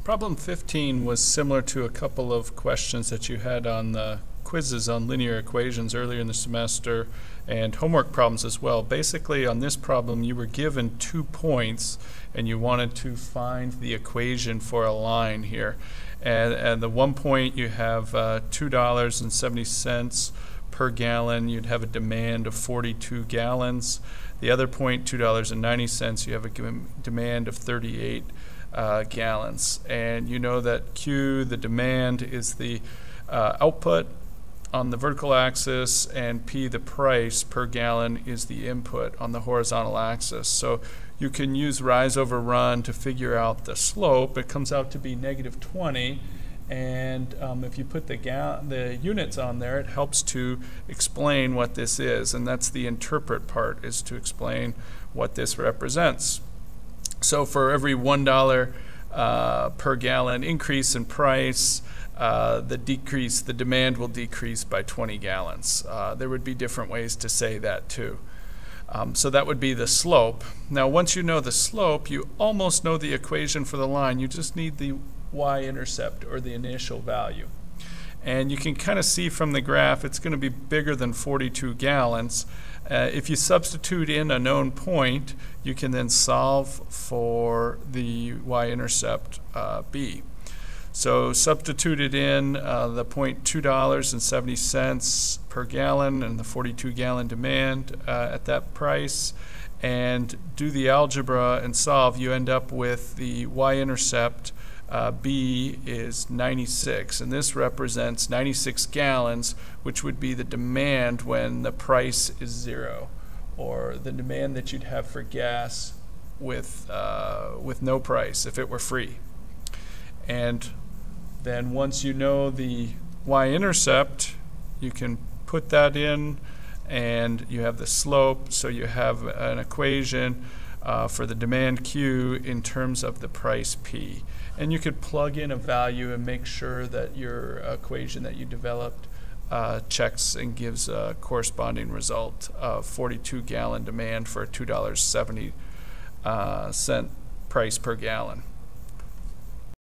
Problem 15 was similar to a couple of questions that you had on the quizzes on linear equations earlier in the semester and homework problems as well. Basically, on this problem, you were given 2 points and you wanted to find the equation for a line here. And the 1 point, you have $2.70 per gallon. You'd have a demand of 42 gallons. The other point, $2.90, you have a demand of 38 gallons. And you know that Q, the demand, is the output on the vertical axis, and P, the price per gallon, is the input on the horizontal axis. So you can use rise over run to figure out the slope. It comes out to be -20, and if you put the units on there, it helps to explain what this is, and that's the interpret part, is to explain what this represents. So for every $1 per gallon increase in price, the demand will decrease by 20 gallons. There would be different ways to say that too. So that would be the slope. Now once you know the slope, you almost know the equation for the line. You just need the y-intercept, or the initial value. And you can kind of see from the graph it's going to be bigger than 42 gallons. If you substitute in a known point, you can then solve for the y-intercept b. So substituted in the point $2.70 per gallon and the 42 gallon demand at that price, and do the algebra and solve. You end up with the y-intercept B is 96, and this represents 96 gallons, which would be the demand when the price is 0, or the demand that you'd have for gas with no price if it were free. And then once you know the y-intercept, you can put that in, and you have the slope, so you have an equation for the demand Q in terms of the price P. And you could plug in a value and make sure that your equation that you developed checks and gives a corresponding result of 42 gallon demand for a $2.70 price per gallon.